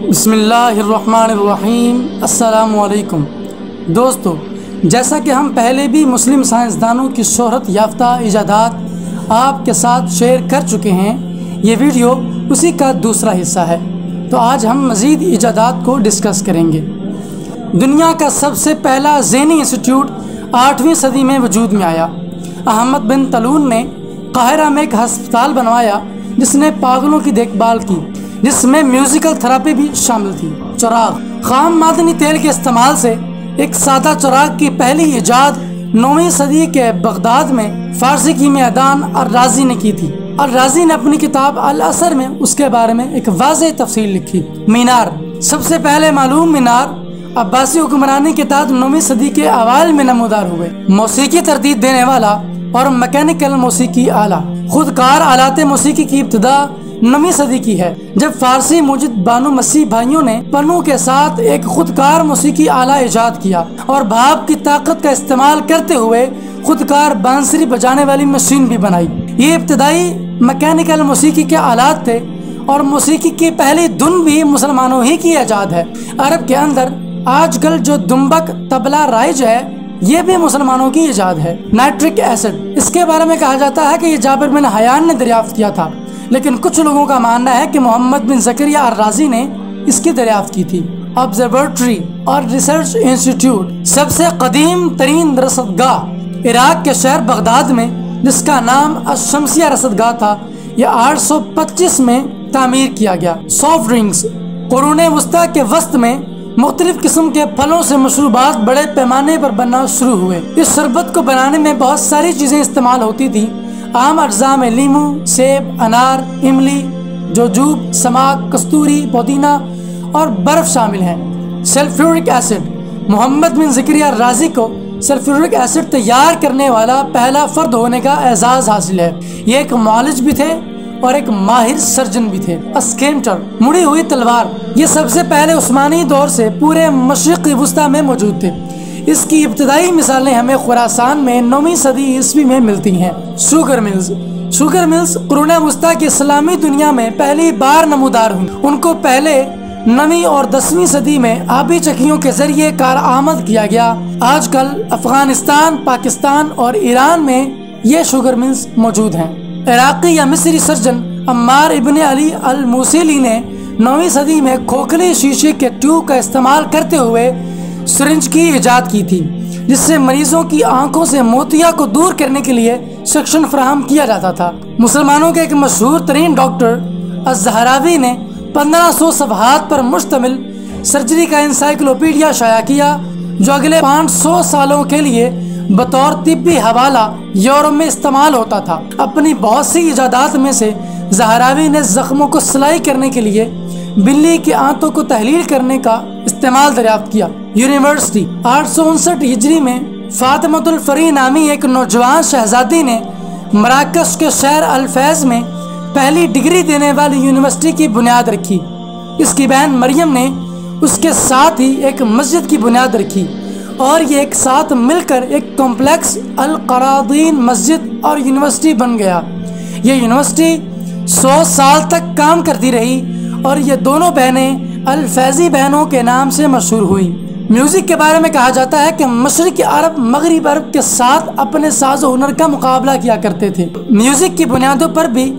بسم اللہ الرحمن الرحیم۔ السلام علیکم دوستو، جیسا کہ ہم پہلے بھی مسلم سائنسدانوں کی شہرت یافتہ ایجادات آپ کے ساتھ شیئر کر چکے ہیں، یہ ویڈیو اسی کا دوسرا حصہ ہے۔ تو آج ہم مزید ایجادات کو ڈسکس کریں گے۔ دنیا کا سب سے پہلا ذہنی انسٹیٹیوٹ 8ویں صدی میں وجود میں آیا۔ احمد بن طولون نے قاہرہ میں ایک ہسپتال بنوایا جس نے پاگلوں کی دیکھ بھال کی، جس میں میوزیکل تھراپی بھی شامل تھی۔ چراغ، خام معدنی تیل کے استعمال سے ایک سادہ چراغ کی پہلی ایجاد 9ویں صدی کے بغداد میں فارسی کیمیاء دان الرازی نے کی تھی۔ الرازی نے اپنی کتاب الاثر میں اس کے بارے میں ایک واضح تفصیل لکھی۔ مینار، سب سے پہلے معلوم مینار عباسی حکمرانی کے تحت 9ویں صدی کے اوائل میں نمودار ہوئے۔ موسیقی ترتیب دینے والا اور میکینیکل موسیقی آلہ، خودکار آلات موسیقی کی ابتدا 9ویں صدی کی ہے، جب فارسی موجد بانو مسیح بھائیوں نے پنوں کے ساتھ ایک خودکار موسیقی آلہ ایجاد کیا اور بھاپ کی طاقت کا استعمال کرتے ہوئے خودکار بانسری بجانے والی مشین بھی بنائی۔ یہ ابتدائی میکینیکل موسیقی کے آلات تھے اور موسیقی کی پہلی دھن بھی مسلمانوں ہی کی ایجاد ہے۔ عرب کے اندر آج کل جو دمبک طبلہ رائج ہے، یہ بھی مسلمانوں کی ایجاد ہے۔ نائٹرک ایسڈ، اس کے بارے میں کہا جاتا ہے کہ یہ جابر بن حیان نے دریافت کیا تھا، لیکن کچھ لوگوں کا ماننا ہے کہ محمد بن زکریا الرازی نے اس کی دریافت کی تھی۔ آبزرویٹری اور ریسرچ انسٹیٹیوٹ، سب سے قدیم ترین رصدگاہ عراق کے شہر بغداد میں، جس کا نام الشمسیہ رصدگاہ تھا، یہ 825 میں تعمیر کیا گیا۔ سافٹ ڈرنکس، قرون وسطیٰ کے وسط میں مختلف قسم کے پھلوں سے مشروبات بڑے پیمانے پر بننا شروع ہوئے۔ اس شربت کو بنانے میں بہت ساری چیزیں استعمال ہوتی تھیں۔ عام اجزاء میں لیمو، سیب، انار، املی، جوجوب، سماک، کستوری، پودینہ اور برف شامل ہیں۔ سلفیورک ایسڈ، محمد بن زکریا الرازی کو سلفیورک ایسڈ تیار کرنے والا پہلا فرد ہونے کا اعزاز حاصل ہے۔ یہ ایک معالج بھی تھے اور ایک ماہر سرجن بھی تھے۔ اسکیمٹر، مڑی ہوئی تلوار، یہ سب سے پہلے عثمانی دور سے پورے مشرق وسطیٰ میں موجود تھے۔ اس کی ابتدائی مثالیں ہمیں خراسان میں 9ویں صدی عیسوی میں ملتی ہیں۔ شوگر ملز قرون وسطیٰ کی اسلامی دنیا میں پہلی بار نمودار ہوئی۔ ان کو پہلے 9ویں اور 10ویں صدی میں آبی چکیوں کے ذریعے کارآمد کیا گیا۔ آج کل افغانستان، پاکستان اور ایران میں یہ شوگر ملز موجود ہیں۔ عراقی یا مصری سرجن عمار ابن علی الموصلی نے 9ویں صدی میں کھوکھلی شیشے کے ٹیوب کا استعمال کرتے ہوئے سرنج کی ایجاد کی تھی، جس سے مریضوں کی آنکھوں سے موتیا کو دور کرنے کے لیے سیکشن فراہم کیا جاتا تھا۔ مسلمانوں کے ایک مشہور ترین ڈاکٹر الزہراوی نے 1500 صفحات پر مشتمل سرجری کا انسائکلوپیڈیا شائع کیا، جو اگلے 500 سالوں کے لیے بطور طبی حوالہ یورپ میں استعمال ہوتا تھا۔ اپنی بہت سی ایجادات میں سے زہراوی نے زخموں کو سلائی کرنے کے لیے بلی کے آنتوں کو تحلیل کرنے کا استعمال دریافت کیا۔ یونیورسٹی، 859 ہجری میں فاطمۃ الفری نامی ایک نوجوان شہزادی نے مراکش کے شہر الفیض میں پہلی ڈگری دینے والی یونیورسٹی کی بنیاد رکھی۔ اس کی بہن مریم نے اس کے ساتھ ہی ایک مسجد کی بنیاد رکھی اور یہ ایک ساتھ مل کر ایک کمپلیکس القراضین مسجد اور یونیورسٹی بن گیا۔ یہ یونیورسٹی 100 سال تک کام کرتی رہی اور یہ دونوں بہنیں الفیضی بہنوں کے نام سے مشہور ہوئی۔ میوزک کے بارے میں کہا جاتا ہے کہ مشرقی عرب مغرب عرب کے ساتھ اپنے ساز و ہنر کا مقابلہ کیا کرتے تھے۔ میوزک کی بنیادوں پر بھی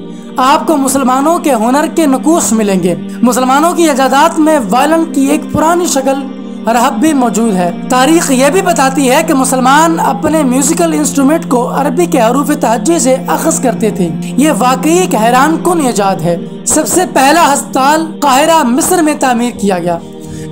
آپ کو مسلمانوں کے ہنر کے نقوش ملیں گے۔ مسلمانوں کی ایجادات میں وائلن کی ایک پرانی شکل رہب بھی موجود ہے۔ تاریخ یہ بھی بتاتی ہے کہ مسلمان اپنے میوزیکل انسٹرومنٹ کو عربی کے حروف تہجی سے اخذ کرتے تھے۔ یہ واقعی ایک حیران کن ایجاد ہے۔ سب سے پہلا ہسپتال قاہرہ مصر میں تعمیر کیا گیا،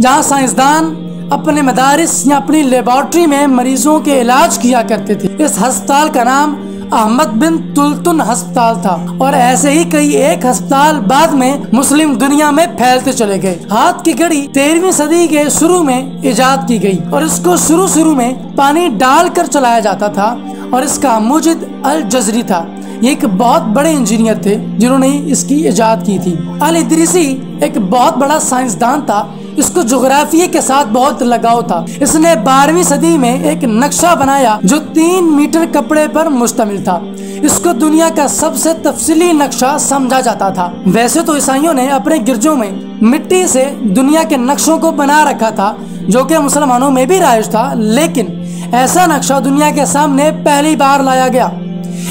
جہاں سائنسدان اپنے مدارس یا اپنی لیبارٹری میں مریضوں کے علاج کیا کرتے تھے۔ اس ہسپتال کا نام احمد بن طولون ہسپتال تھا، اور ایسے ہی کئی ایک ہسپتال بعد میں مسلم دنیا میں پھیلتے چلے گئے۔ ہاتھ کی گھڑی 13ویں صدی کے شروع میں ایجاد کی گئی اور اس کو شروع میں پانی ڈال کر چلایا جاتا تھا، اور اس کا موجد الجزری تھا۔ یہ ایک بہت بڑے انجینئر تھے جنہوں نے اس کی ایجاد کی تھی۔ الادریسی ایک بہت بڑا سائنسدان تھا، اس کو جغرافیے کے ساتھ بہت لگاؤ تھا۔ اس نے 12ویں صدی میں ایک نقشہ بنایا جو 3 میٹر کپڑے پر مشتمل تھا۔ اس کو دنیا کا سب سے تفصیلی نقشہ سمجھا جاتا تھا۔ ویسے تو عیسائیوں نے اپنے گرجوں میں مٹی سے دنیا کے نقشوں کو بنا رکھا تھا، جو کہ مسلمانوں میں بھی رائج تھا، لیکن ایسا نقشہ دنیا کے سامنے پہلی بار لایا گیا۔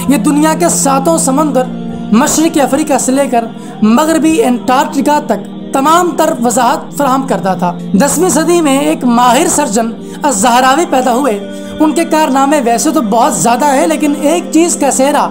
یہ دنیا کے 7 سمندر، مشرقی افریقہ سے لے کر مغربی انٹارکٹیکا تک تمام تر وضاحت فراہم کرتا تھا۔ 10ویں صدی میں ایک ماہر سرجن الزہراوی پیدا ہوئے۔ ان کے کارنامے ویسے تو بہت زیادہ ہے، لیکن ایک چیز کا سہرا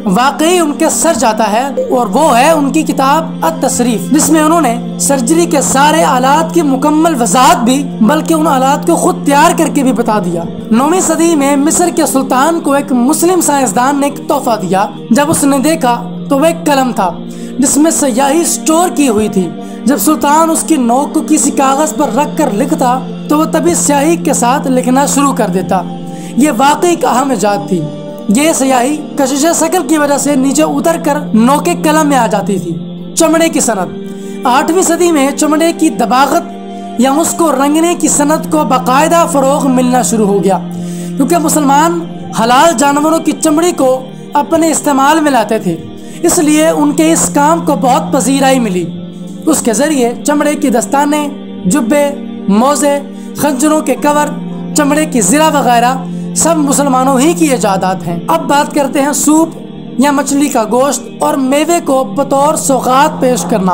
واقعی ان کے سر جاتا ہے، اور وہ ہے ان کی کتاب التصریف، جس میں انہوں نے سرجری کے سارے آلات کی مکمل وضاحت بھی، بلکہ ان آلات کو خود تیار کر کے بھی بتا دیا۔ 9ویں صدی میں مصر کے سلطان کو ایک مسلم سائنسدان نے ایک تحفہ دیا۔ جب اس نے دیکھا تو وہ ایک قلم تھا جس میں سیاہی سٹور کی ہوئی تھی۔ جب سلطان اس کی نوک کو کسی کاغذ پر رکھ کر لکھتا تو وہ تبھی سیاہی کے ساتھ لکھنا شروع کر دیتا۔ یہ واقعی ایک اہم ایجاد تھی۔ یہ سیاہی کشش شکل کی وجہ سے نیچے اتر کر نوک قلم میں آ جاتی تھی۔ چمڑے کی صنعت۔ 8ویں صدی میں چمڑے کی دباغت یا اس کو رنگنے کی صنعت کو باقاعدہ فروغ ملنا شروع ہو گیا، کیونکہ مسلمان حلال جانوروں کی چمڑی کو اپنے استعمال میں لاتے تھے، اس لیے ان کے اس کام کو بہت پذیرائی ملی۔ اس کے ذریعے چمڑے کی دستانے، جبے، موزے، خنجروں کے کور، چمڑے کی زرہ وغیرہ سب مسلمانوں ہی کی ایجادات ہیں۔ اب بات کرتے ہیں سوپ یا مچھلی کا گوشت اور میوے کو بطور سوغات پیش کرنا۔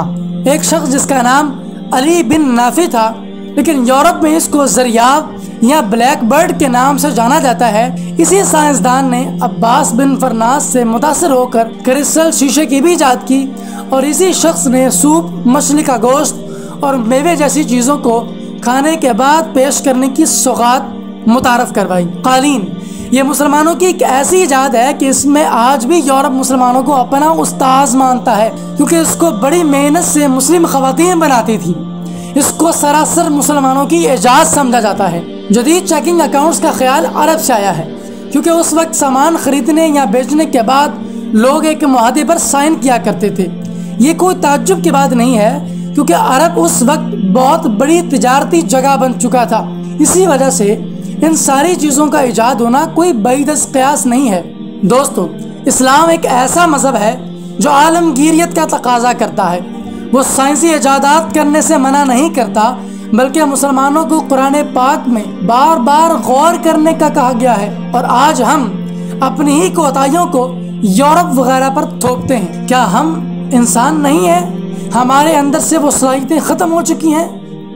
ایک شخص جس کا نام علی بن نافع تھا، لیکن یورپ میں اس کو زریاب یا بلیک برڈ کے نام سے جانا جاتا ہے، اسی سائنسدان نے عباس بن فرناس سے متاثر ہو کر کرسٹل شیشے کی بھی ایجاد کی، اور اسی شخص نے سوپ، مچھلی کا گوشت اور میوے جیسی چیزوں کو کھانے کے بعد پیش کرنے کی سوغات متعارف کروائی۔ قالین، یہ مسلمانوں کی ایک ایسی ایجاد ہے کہ اس میں آج بھی یورپ مسلمانوں کو اپنا استاذ مانتا ہے، کیونکہ اس کو بڑی محنت سے مسلم خواتین بناتی تھی۔ اس کو سراسر مسلمانوں کی ایجاد سمجھا جاتا ہے۔ جدید چیکنگ اکاؤنٹس کا خیال عرب سے آیا ہے، کیونکہ اس وقت سامان خریدنے یا بیچنے کے بعد لوگ ایک معاہدے پر سائن کیا کرتے تھے۔ یہ کوئی تعجب کی بات نہیں ہے، کیونکہ عرب اس وقت بہت بڑی تجارتی جگہ بن چکا تھا۔ اسی وجہ سے ان ساری چیزوں کا ایجاد ہونا کوئی بعید از قیاس نہیں ہے۔ دوستو، اسلام ایک ایسا مذہب ہے جو عالمگیریت کا تقاضا کرتا ہے۔ وہ سائنسی ایجادات کرنے سے منع نہیں کرتا، بلکہ مسلمانوں کو قرآن پاک میں بار بار غور کرنے کا کہا گیا ہے، اور آج ہم اپنی ہی کوتاہیوں کو یورپ وغیرہ پر تھوپتے ہیں۔ کیا ہم انسان نہیں ہیں؟ ہمارے اندر سے وہ صلاحیتیں ختم ہو چکی ہیں؟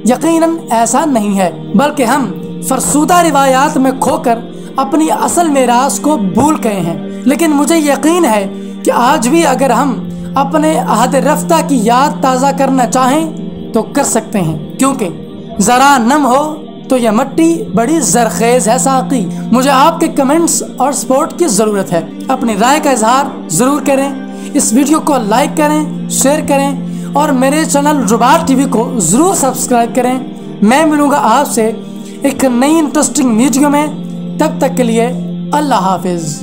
یقیناً ایسا نہیں ہے، بلکہ ہم فرسودہ روایات میں کھو کر اپنی اصل میراث کو بھول گئے ہیں۔ لیکن مجھے یقین ہے کہ آج بھی اگر ہم اپنے عہد رفتہ کی یاد تازہ کرنا چاہیں تو کر سکتے ہیں، کیونکہ ذرا نم ہو تو یہ مٹی بڑی زرخیز ہے۔ ساقی، مجھے آپ کے کمنٹس اور سپورٹ کی ضرورت ہے۔ اپنی رائے کا اظہار ضرور کریں، اس ویڈیو کو لائک کریں، شیئر کریں، اور میرے چینل رباٹ ٹی وی کو ضرور سبسکرائب کریں۔ میں ملوں گا آپ سے ایک نئی انٹرسٹنگ ویڈیو میں، تب تک کے لیے اللہ حافظ۔